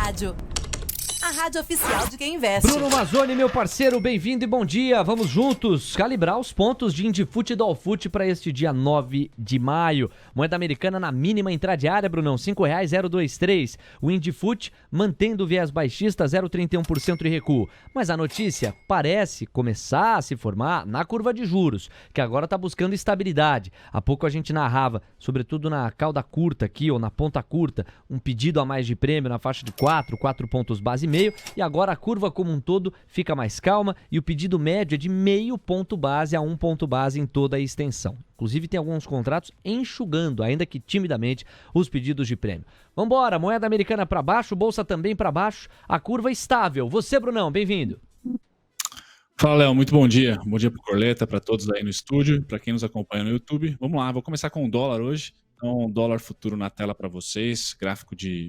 Rádio. A rádio oficial de quem investe. Bruno Mazzoni, meu parceiro, bem-vindo e bom dia. Vamos juntos calibrar os pontos de Indifute e Dolfute para este dia 9 de maio. Moeda americana na mínima intradiária, Brunão, R$ 5,023. O Indifute mantendo o viés baixista, 0,31% de recuo. Mas a notícia parece começar a se formar na curva de juros, que agora está buscando estabilidade. Há pouco a gente narrava, sobretudo na cauda curta aqui, ou na ponta curta, um pedido a mais de prêmio na faixa de 4 pontos base e meio, e agora a curva como um todo fica mais calma e o pedido médio é de meio ponto base a 1 ponto base em toda a extensão. Inclusive tem alguns contratos enxugando, ainda que timidamente, os pedidos de prêmio. Vambora, moeda americana para baixo, bolsa também para baixo, a curva estável. Você, Brunão, bem-vindo. Fala, Léo, muito bom dia. Bom dia pro Corleta, para todos aí no estúdio, para quem nos acompanha no YouTube. Vamos lá, vou começar com o dólar hoje. Então, dólar futuro na tela para vocês,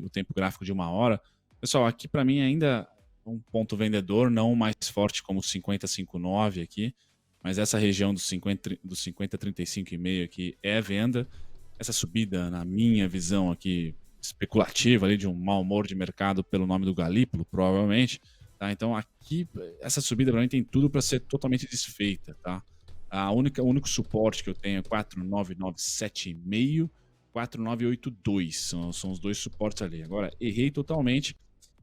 o tempo gráfico de 1 hora. Pessoal, aqui para mim ainda um ponto vendedor, não mais forte como o 50,59 aqui, mas essa região dos 50,35,5 aqui é venda. Essa subida, na minha visão aqui, especulativa, ali, de um mau humor de mercado pelo nome do Galípolo, provavelmente. Tá? Então aqui, essa subida para mim tem tudo para ser totalmente desfeita. Tá? O único suporte que eu tenho é 4,997,5, 4,982, são os dois suportes ali. Agora, errei totalmente.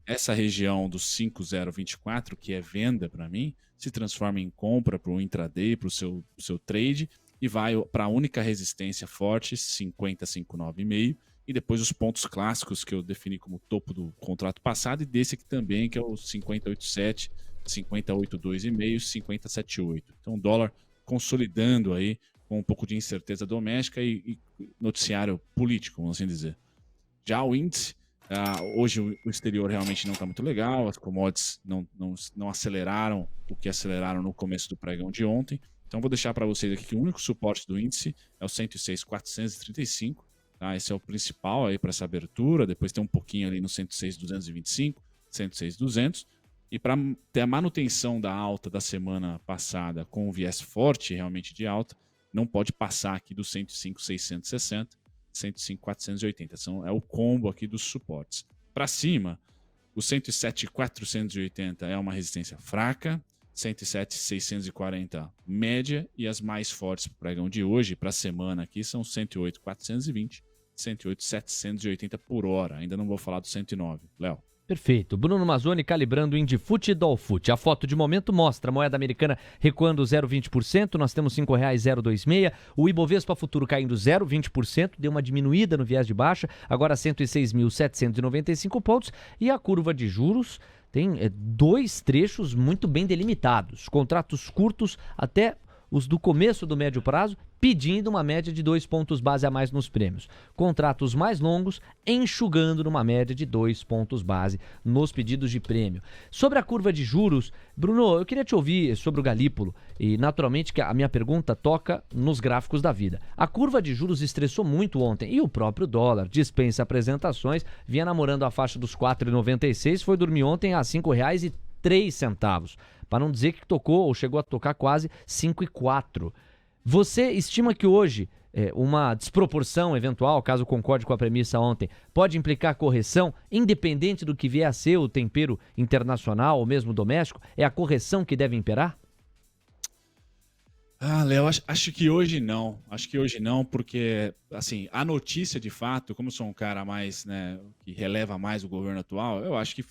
Essa região dos 5,024, que é venda para mim, se transforma em compra para o intraday, para o seu trade, e vai para a única resistência forte, 50,59,5, e depois os pontos clássicos que eu defini como topo do contrato passado, e desse aqui também, que é o 50,87, 50,82,5, 50,78. Então, dólar consolidando aí com um pouco de incerteza doméstica e noticiário político, vamos assim dizer. Já o índice, hoje o exterior realmente não está muito legal, as commodities não aceleraram o que aceleraram no começo do pregão de ontem. Então vou deixar para vocês aqui que o único suporte do índice é o 106,435. Tá? Esse é o principal aí para essa abertura. Depois tem um pouquinho ali no 106,225, 106,200. E para ter a manutenção da alta da semana passada com um viés forte realmente de alta, não pode passar aqui do 105,660. 105,480. É o combo aqui dos suportes. Para cima, o 107,480 é uma resistência fraca, 107,640 média, e as mais fortes para o pregão de hoje, para a semana aqui, são 108,420, 108,780 por hora. Ainda não vou falar do 109. Léo. Perfeito. Bruno Mazzoni calibrando o Indifute e Dolfute. A foto de momento mostra a moeda americana recuando 0,20%, nós temos R$ 5,026. O Ibovespa futuro caindo 0,20%, deu uma diminuída no viés de baixa, agora 106.795 pontos. E a curva de juros tem dois trechos muito bem delimitados. Contratos curtos até os do começo do médio prazo, pedindo uma média de 2 pontos base a mais nos prêmios. Contratos mais longos, enxugando numa média de 2 pontos base nos pedidos de prêmio. Sobre a curva de juros, Bruno, eu queria te ouvir sobre o Galípolo, e naturalmente que a minha pergunta toca nos gráficos da vida. A curva de juros estressou muito ontem, e o próprio dólar dispensa apresentações, vinha namorando a faixa dos 4,96, foi dormir ontem a R$ 5,03. Para não dizer que tocou ou chegou a tocar quase 5,04. Você estima que hoje uma desproporção eventual, caso concorde com a premissa ontem, pode implicar correção, independente do que vier a ser o tempero internacional ou mesmo doméstico? É a correção que deve imperar? Léo, acho que hoje não. Acho que hoje não, porque assim, a notícia de fato, como eu sou um cara mais, né, que releva mais o governo atual, eu acho que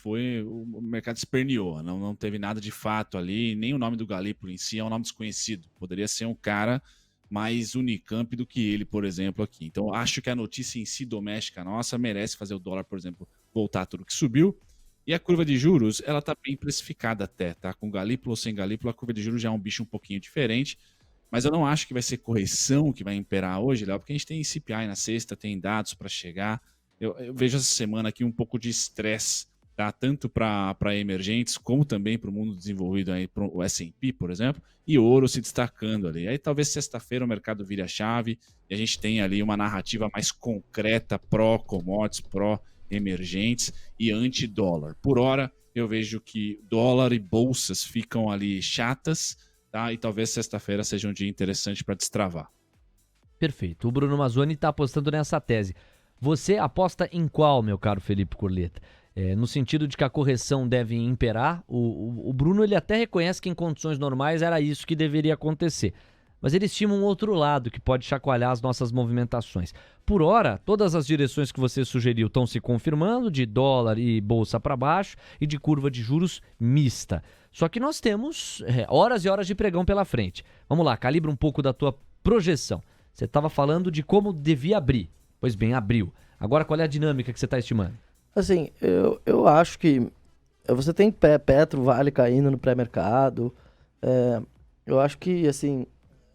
o mercado esperneou. Não teve nada de fato ali, nem o nome do Galípolo em si é um nome desconhecido. Poderia ser um cara mais Unicamp do que ele, por exemplo, aqui. Então, acho que a notícia em si doméstica nossa merece fazer o dólar, por exemplo, voltar a tudo que subiu. E a curva de juros, ela tá bem precificada até, tá? Com Galípolo ou sem Galípolo, a curva de juros já é um bicho um pouquinho diferente. Mas eu não acho que vai ser correção que vai imperar hoje, Léo, porque a gente tem CPI na sexta, tem dados para chegar. Eu vejo essa semana aqui um pouco de estresse, tá? Tanto para emergentes, como também para o mundo desenvolvido, aí, para o S&P, por exemplo, e ouro se destacando ali. Aí talvez sexta-feira o mercado vire a chave e a gente tenha ali uma narrativa mais concreta pró-commodities, pró-emergentes e anti-dólar. Por hora, eu vejo que dólar e bolsas ficam ali chatas, tá? E talvez sexta-feira seja um dia interessante para destravar. Perfeito. O Bruno Mazzoni está apostando nessa tese. Você aposta em qual, meu caro Felipe Corleta? no sentido de que a correção deve imperar. O Bruno ele até reconhece que em condições normais era isso que deveria acontecer. Mas ele estima um outro lado que pode chacoalhar as nossas movimentações. Por hora, todas as direções que você sugeriu estão se confirmando, de dólar e bolsa para baixo e de curva de juros mista. Só que nós temos horas e horas de pregão pela frente. Vamos lá, calibra um pouco da tua projeção. Você estava falando de como devia abrir. Pois bem, abriu. Agora, qual é a dinâmica que você está estimando? Assim, eu acho que você tem Petro, Vale caindo no pré-mercado. Eu acho que, assim,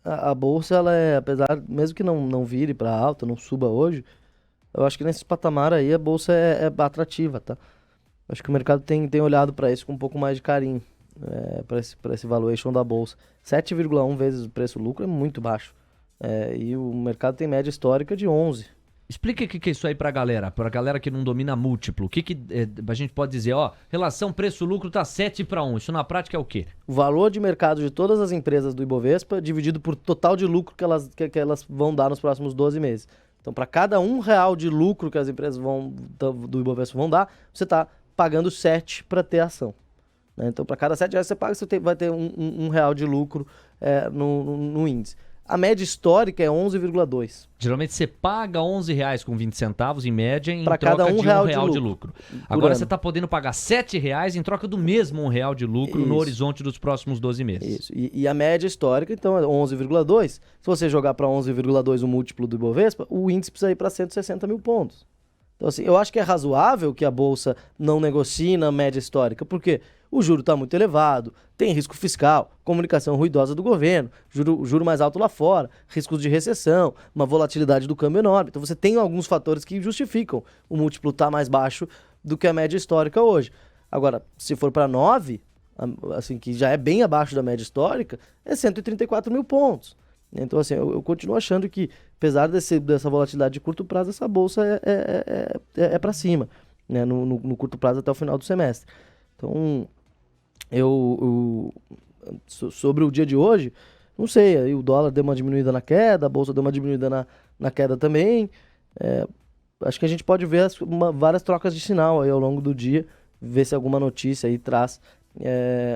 a bolsa, ela apesar, mesmo que não vire para alta, não suba hoje, eu acho que nesse patamar aí a bolsa é atrativa, tá? Acho que o mercado tem olhado para isso com um pouco mais de carinho, para esse valuation da bolsa. 7,1 vezes o preço-lucro é muito baixo. E o mercado tem média histórica de 11. Explica o que é isso aí pra galera que não domina múltiplo. O que a gente pode dizer? Relação preço-lucro tá 7-1. Isso na prática é o quê? O valor de mercado de todas as empresas do Ibovespa dividido por total de lucro que elas vão dar nos próximos 12 meses. Então, para cada R$1 de lucro que as empresas do Ibovespa vão dar, você está pagando 7 para ter ação. Né? Então, para cada R$7 que você paga, você vai ter R$1 de lucro no índice. A média histórica é 11,2. Geralmente você paga R$11,20 em média em pra troca cada de R$1 de lucro. Agora você está podendo pagar R$7 em troca do mesmo R$1 de lucro no horizonte dos próximos 12 meses. Isso. E a média histórica, então, é 11,2. Se você jogar para 11,2 o múltiplo do Ibovespa, o índice precisa ir para 160 mil pontos. Então, assim, eu acho que é razoável que a Bolsa não negocie na média histórica, porque o juro está muito elevado, tem risco fiscal, comunicação ruidosa do governo, juro mais alto lá fora, riscos de recessão, uma volatilidade do câmbio enorme. Então você tem alguns fatores que justificam o múltiplo estar mais baixo do que a média histórica hoje. Agora, se for para 9, assim, que já é bem abaixo da média histórica, é 134 mil pontos. Então, assim, eu continuo achando que, apesar dessa volatilidade de curto prazo, essa bolsa é para cima, né? No curto prazo até o final do semestre. Então, sobre o dia de hoje, não sei, aí o dólar deu uma diminuída na queda, a bolsa deu uma diminuída na queda também. Acho que a gente pode ver várias trocas de sinal aí ao longo do dia, ver se alguma notícia aí traz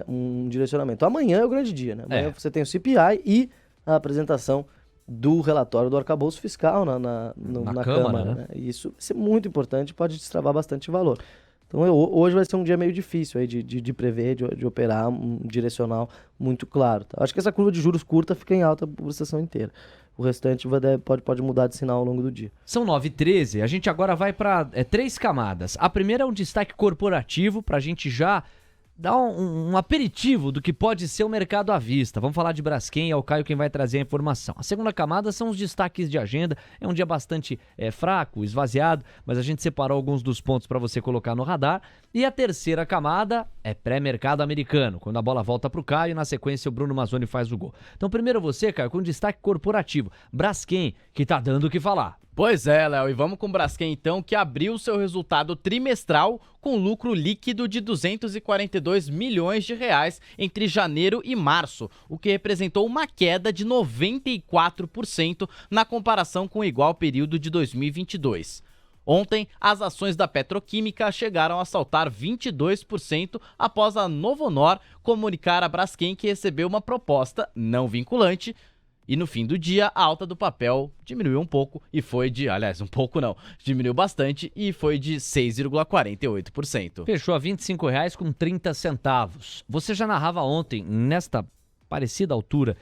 um direcionamento. Amanhã é o grande dia, né? Amanhã você tem o CPI e a apresentação do relatório do arcabouço fiscal na Câmara, né? E isso vai ser muito importante, pode destravar bastante valor. Então hoje vai ser um dia meio difícil aí de prever, de operar um direcional muito claro. Tá? Acho que essa curva de juros curta fica em alta por sessão inteira. O restante pode mudar de sinal ao longo do dia. São 9h13, a gente agora vai para 3 camadas. A primeira é um destaque corporativo, para a gente já dar um aperitivo do que pode ser o mercado à vista. Vamos falar de Braskem, é o Caio quem vai trazer a informação. A segunda camada são os destaques de agenda. É um dia bastante fraco, esvaziado, mas a gente separou alguns dos pontos para você colocar no radar. E a terceira camada é pré-mercado americano, quando a bola volta para o Caio e na sequência o Bruno Mazzoni faz o gol. Então primeiro você, Caio, com destaque corporativo. Braskem, que tá dando o que falar. Pois é, Léo, e vamos com o Braskem então, que abriu seu resultado trimestral com lucro líquido de 242 milhões de reais entre janeiro e março, o que representou uma queda de 94% na comparação com o igual período de 2022. Ontem, as ações da petroquímica chegaram a saltar 22% após a Novonor comunicar a Braskem que recebeu uma proposta não vinculante. E no fim do dia, a alta do papel diminuiu um pouco e foi diminuiu bastante e foi de 6,48%. Fechou a R$ 25,30. Você já narrava ontem, nesta parecida altura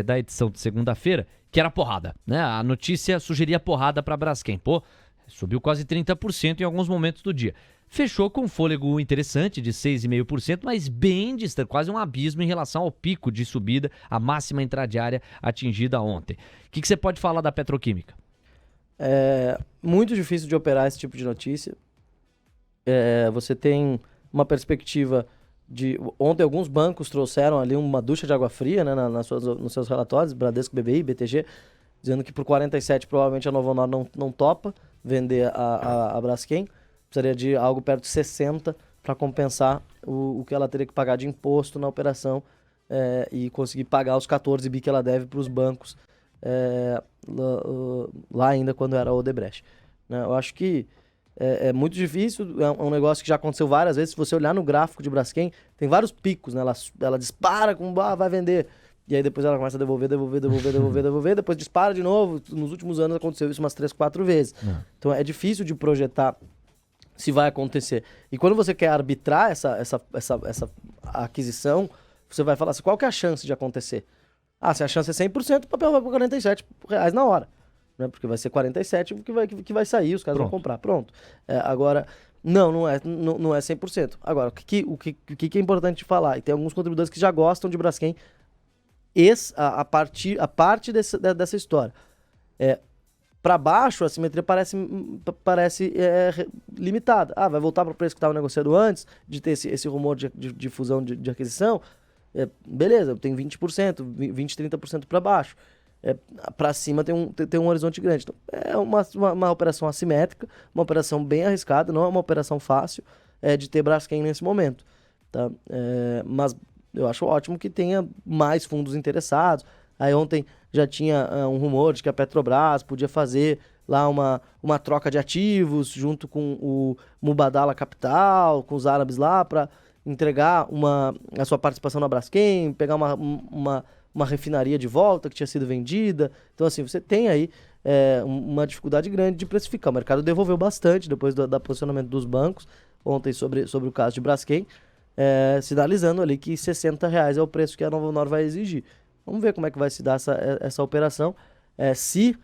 da edição de segunda-feira, que era porrada, né? A notícia sugeria porrada para a Braskem. Subiu quase 30% em alguns momentos do dia. Fechou com um fôlego interessante de 6,5%, mas bem distante, quase um abismo em relação ao pico de subida, a máxima intradiária atingida ontem. O que você pode falar da petroquímica? É muito difícil de operar esse tipo de notícia. Você tem uma perspectiva de... Ontem alguns bancos trouxeram ali uma ducha de água fria, né, nos seus relatórios, Bradesco, BBI, BTG, dizendo que por 47 provavelmente a Novonor não topa vender a Braskem. Precisaria de algo perto de 60 para compensar o que ela teria que pagar de imposto na operação e conseguir pagar os 14 bi que ela deve para os bancos lá ainda quando era a Odebrecht. Né? Eu acho que é muito difícil, é um negócio que já aconteceu várias vezes. Se você olhar no gráfico de Braskem, tem vários picos, né? Ela dispara com, vai vender. E aí depois ela começa a devolver, depois dispara de novo. Nos últimos anos aconteceu isso umas 3, 4 vezes. Então é difícil de projetar se vai acontecer. E quando você quer arbitrar essa aquisição, você vai falar assim, qual que é a chance de acontecer? Se a chance é 100%, o papel vai por R$47 na hora. Né? Porque vai ser 47 que vai sair, os caras vão comprar. Pronto. Agora, não é 100%. Agora, o que é importante falar? E tem alguns contribuidores que já gostam de Braskem, a parte dessa história. Para baixo, a simetria parece limitada. Vai voltar para o preço que estava negociando antes, de ter esse rumor de fusão de aquisição. Beleza, tem 20%, 20%, 30% para baixo. Para cima tem um horizonte grande. Então, é uma operação assimétrica, uma operação bem arriscada, não é uma operação fácil de ter Braskem nesse momento. Tá? Mas eu acho ótimo que tenha mais fundos interessados. Aí ontem já tinha um rumor de que a Petrobras podia fazer lá uma troca de ativos junto com o Mubadala Capital, com os árabes lá, para entregar a sua participação na Braskem, pegar uma refinaria de volta que tinha sido vendida. Então, assim, você tem aí uma dificuldade grande de precificar. O mercado devolveu bastante depois do posicionamento dos bancos ontem sobre o caso de Braskem, sinalizando ali que R$60 é o preço que a Novo Honor vai exigir. Vamos ver como é que vai se dar essa operação. Se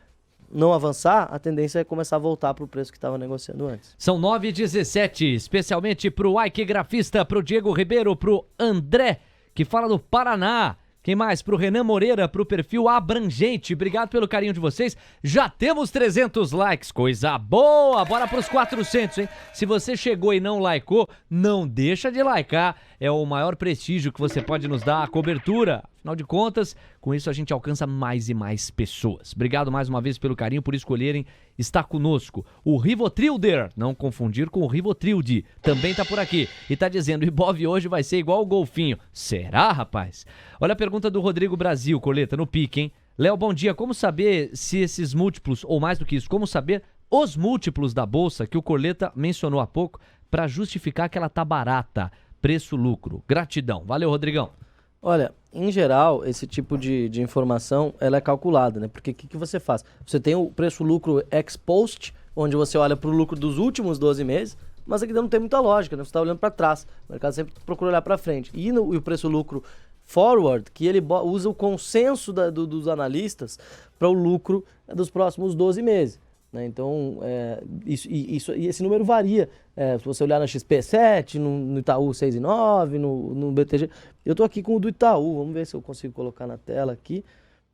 não avançar, a tendência é começar a voltar para o preço que estava negociando antes. São 9h17, especialmente para o Ike Grafista, para o Diego Ribeiro, para o André, que fala do Paraná. Quem mais? Pro Renan Moreira, pro perfil Abrangente. Obrigado pelo carinho de vocês. Já temos 300 likes. Coisa boa. Bora pros 400, hein? Se você chegou e não likeou, não deixa de likear. É o maior prestígio que você pode nos dar, a cobertura. Afinal de contas, com isso a gente alcança mais e mais pessoas. Obrigado mais uma vez pelo carinho, por escolherem estar conosco. O Rivotrilder, não confundir com o Rivotrilde, também tá por aqui. E tá dizendo, o Ibov hoje vai ser igual o golfinho. Será, rapaz? Olha a pergunta do Rodrigo Brasil, Coleta, no pique, hein? Léo, bom dia. Como saber se esses múltiplos, ou mais do que isso, como saber os múltiplos da Bolsa que o Coleta mencionou há pouco para justificar que ela tá barata? Preço-lucro. Gratidão. Valeu, Rodrigão. Olha, em geral, esse tipo de informação, ela é calculada, né? Porque o que você faz? Você tem o preço-lucro ex-post, onde você olha para o lucro dos últimos 12 meses, mas aqui não tem muita lógica, né? Você está olhando para trás. O mercado sempre procura olhar para frente. E o preço-lucro forward, que ele usa o consenso dos analistas para o lucro dos próximos 12 meses. Né? Então, esse número varia. Se você olhar na XP7, no Itaú 6,9, no BTG. Eu estou aqui com o do Itaú, vamos ver se eu consigo colocar na tela aqui.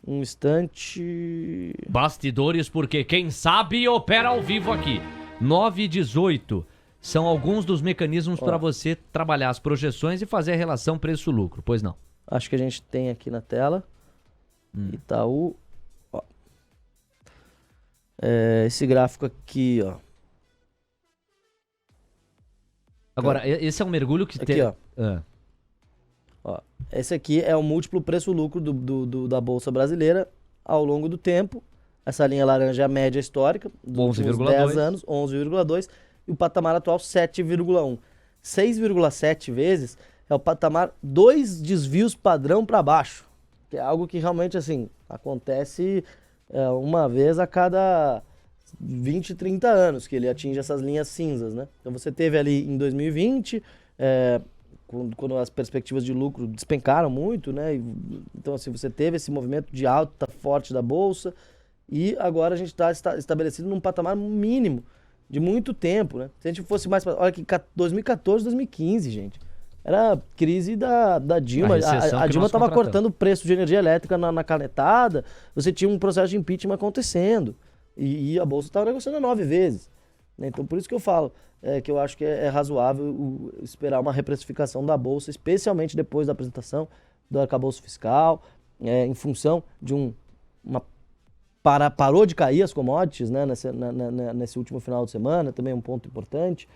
Um instante. Bastidores, porque quem sabe opera ao vivo aqui. 9,18 são alguns dos mecanismos para você trabalhar as projeções e fazer a relação preço-lucro, pois não? Acho que a gente tem aqui na tela. Itaú. Ó. Esse gráfico aqui, ó. Agora, esse é um mergulho que aqui, tem... ó. Ó. Esse aqui é o múltiplo preço-lucro da Bolsa Brasileira ao longo do tempo. Essa linha laranja é a média histórica dos últimos 10 anos, 11,2. E o patamar atual, 7,1. 6,7 vezes é o patamar 2 desvios padrão para baixo. Que é algo que realmente, assim, acontece uma vez a cada 20, 30 anos que ele atinge essas linhas cinzas, né? Então você teve ali em 2020, quando as perspectivas de lucro despencaram muito, né? Então, assim, você teve esse movimento de alta forte da Bolsa e agora a gente está estabelecido num patamar mínimo de muito tempo, né? Se a gente fosse mais... Olha que 2014, 2015, gente. Era a crise da Dilma. A Dilma estava cortando o preço de energia elétrica na canetada. Você tinha um processo de impeachment acontecendo. E a Bolsa estava negociando 9 vezes. Né? Então, por isso que eu falo que eu acho que é razoável esperar uma reprecificação da Bolsa, especialmente depois da apresentação do arcabouço fiscal, em função de parou de cair as commodities, né, nesse último final de semana, também é um ponto importante.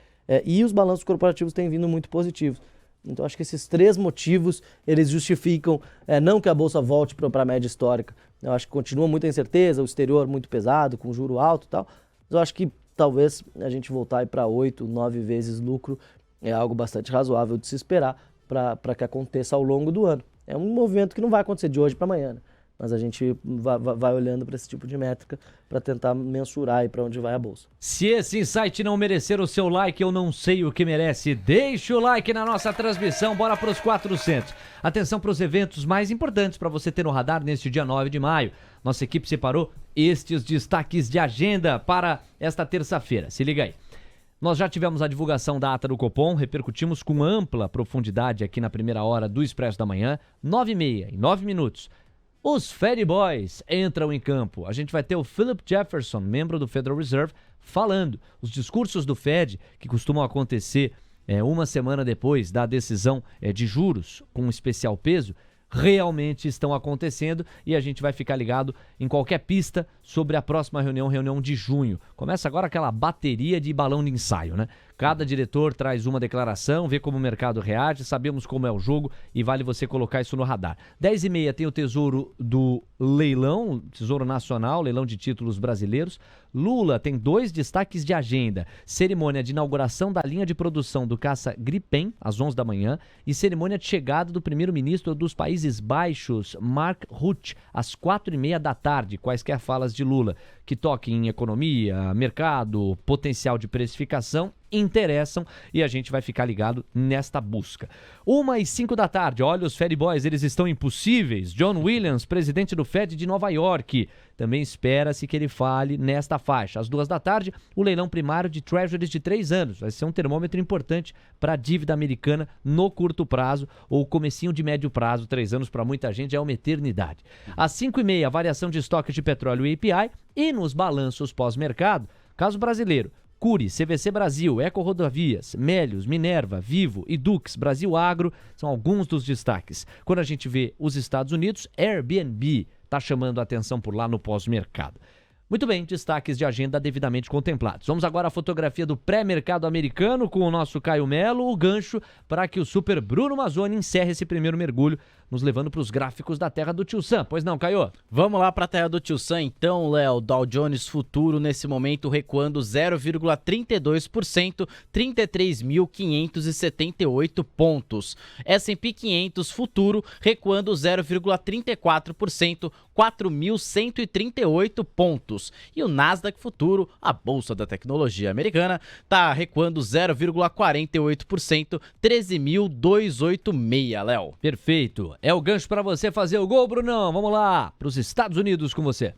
E os balanços corporativos têm vindo muito positivos. Então, acho que esses 3 motivos, eles justificam, não que a Bolsa volte para a média histórica. Eu acho que continua muita incerteza, o exterior muito pesado, com juro alto e tal. Mas eu acho que talvez a gente voltar para 8, 9 vezes lucro é algo bastante razoável de se esperar para que aconteça ao longo do ano. É um movimento que não vai acontecer de hoje para amanhã, né? Mas a gente vai olhando para esse tipo de métrica para tentar mensurar para onde vai a bolsa. Se esse insight não merecer o seu like, eu não sei o que merece. Deixa o like na nossa transmissão, bora para os 400. Atenção para os eventos mais importantes para você ter no radar neste dia 9 de maio. Nossa equipe separou estes destaques de agenda para esta terça-feira. Se liga aí. Nós já tivemos a divulgação da ata do Copom, repercutimos com ampla profundidade aqui na primeira hora do Expresso da Manhã, 9h30, em 9 minutos. Os Fed Boys entram em campo. A gente vai ter o Philip Jefferson, membro do Federal Reserve, falando. Os discursos do Fed, que costumam acontecer uma semana depois da decisão de juros, com um especial peso, realmente estão acontecendo e a gente vai ficar ligado em qualquer pista sobre a próxima reunião de junho. Começa agora aquela bateria de balão de ensaio, né? Cada diretor traz uma declaração, vê como o mercado reage, sabemos como é o jogo e vale você colocar isso no radar. 10h30 tem o Tesouro do Leilão, Tesouro Nacional, leilão de títulos brasileiros. Lula tem 2 destaques de agenda. Cerimônia de inauguração da linha de produção do caça Gripen, às 11 da manhã, e cerimônia de chegada do primeiro-ministro dos Países Baixos, Mark Rutte, às 4h30 da tarde. Quaisquer falas de Lula que toquem em economia, mercado, potencial de precificação, interessam e a gente vai ficar ligado nesta busca. 1h05 da tarde, olha os Fed Boys, eles estão impossíveis. John Williams, presidente do Fed de Nova York, também espera-se que ele fale nesta faixa. Às 2 da tarde, o leilão primário de Treasuries de 3 anos. Vai ser um termômetro importante para a dívida americana no curto prazo ou comecinho de médio prazo. 3 anos para muita gente é uma eternidade. Às 5h30, variação de estoques de petróleo e API e nos balanços pós-mercado, caso brasileiro. Cury, CVC Brasil, Eco Rodovias, Melius, Minerva, Vivo e Dux, Brasil Agro, são alguns dos destaques. Quando a gente vê os Estados Unidos, Airbnb está chamando a atenção por lá no pós-mercado. Muito bem, destaques de agenda devidamente contemplados. Vamos agora à fotografia do pré-mercado americano com o nosso Caio Melo, o gancho para que o super Bruno Mazzoni encerre esse primeiro mergulho, nos levando para os gráficos da terra do Tio Sam. Pois não, Caio? Vamos lá para a terra do Tio Sam, então, Léo. Dow Jones Futuro nesse momento recuando 0,32%, 33.578 pontos. S&P 500 Futuro recuando 0,34%, 4.138 pontos. E o Nasdaq Futuro, a bolsa da tecnologia americana, está recuando 0,48%, 13.286, Léo. Perfeito. É o gancho para você fazer o gol, Brunão. Vamos lá, para os Estados Unidos com você.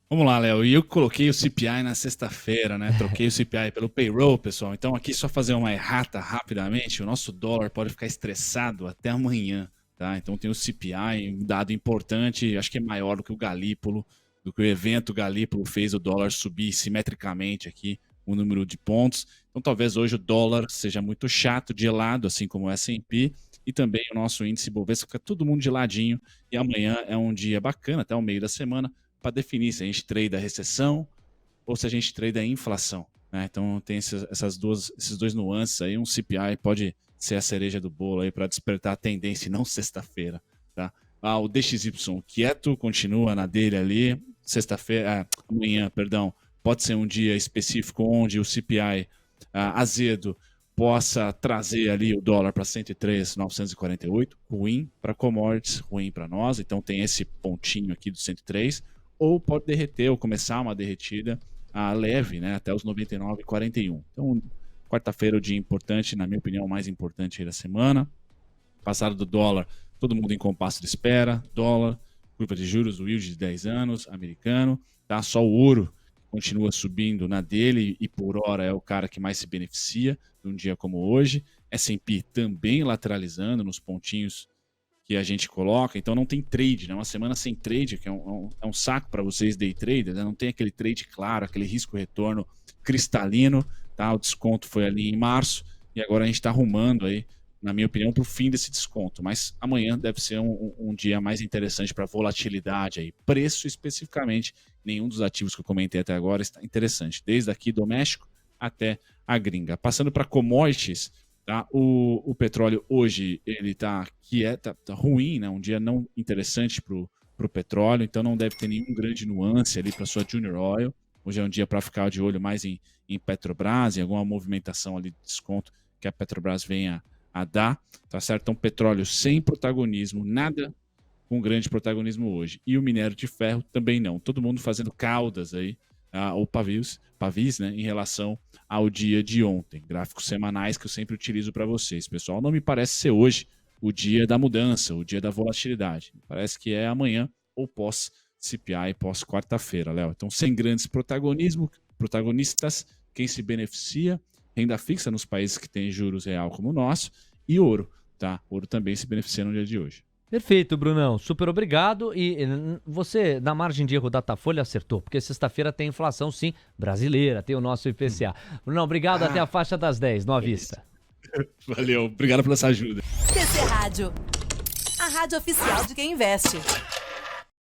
Vamos lá, Léo. E eu coloquei o CPI na sexta-feira, né? Troquei o CPI pelo payroll, pessoal. Então aqui só fazer uma errata rapidamente. O nosso dólar pode ficar estressado até amanhã, tá? Então tem o CPI, um dado importante, acho que é maior do que o Galípolo, do que o evento Galípolo fez o dólar subir simetricamente aqui, o número de pontos. Então talvez hoje o dólar seja muito chato, de lado, assim como o S&P, e também o nosso índice Bovespa fica todo mundo de ladinho, e amanhã é um dia bacana, até o meio da semana, para definir se a gente trade a recessão ou se a gente trade a inflação, né? Então tem esses dois nuances aí, um CPI pode ser a cereja do bolo aí para despertar a tendência, e não sexta-feira, tá? O DXY quieto, continua na dele ali, amanhã, pode ser um dia específico onde o CPI azedo possa trazer ali o dólar para 103,948, ruim para commodities, ruim para nós, então tem esse pontinho aqui do 103, ou pode derreter ou começar uma derretida leve, né, até os 99,41. Então, quarta-feira é o dia importante, na minha opinião, o mais importante aí da semana. Passado do dólar, todo mundo em compasso de espera, dólar, curva de juros, o yield de 10 anos, americano, tá? Só o ouro continua subindo na dele e por hora é o cara que mais se beneficia num dia como hoje. S&P também lateralizando nos pontinhos que a gente coloca, então não tem trade, né? Uma semana sem trade, que é um saco para vocês day traders, né? Não tem aquele trade claro, aquele risco-retorno cristalino, tá? O desconto foi ali em março e agora a gente está arrumando aí, na minha opinião, para o fim desse desconto, mas amanhã deve ser um dia mais interessante para volatilidade aí. Preço especificamente, nenhum dos ativos que eu comentei até agora está interessante, desde aqui doméstico até a gringa. Passando para commodities, tá? O petróleo hoje ele tá ruim, né? Um dia não interessante para o petróleo, então não deve ter nenhum grande nuance ali para sua Junior Oil, Hoje é um dia para ficar de olho mais em Petrobras, em alguma movimentação ali de desconto que a Petrobras venha a dar, tá certo? Então, petróleo sem protagonismo, nada com grande protagonismo hoje. E o minério de ferro também não. Todo mundo fazendo caudas aí, ou pavis, né, em relação ao dia de ontem. Gráficos semanais que eu sempre utilizo para vocês. Pessoal, não me parece ser hoje o dia da mudança, o dia da volatilidade. Parece que é amanhã ou pós-CPI, pós-quarta-feira, Léo. Então, sem grandes protagonistas, quem se beneficia, renda fixa nos países que têm juros real como o nosso, e ouro, tá? Ouro também se beneficia no dia de hoje. Perfeito, Brunão. Super obrigado. E você, na margem de erro Datafolha, acertou, porque sexta-feira tem inflação, sim, brasileira, tem o nosso IPCA. Brunão, obrigado. Até a faixa das 10. No Avista. Valeu, obrigado pela essa ajuda. TC Rádio, a rádio oficial de quem investe.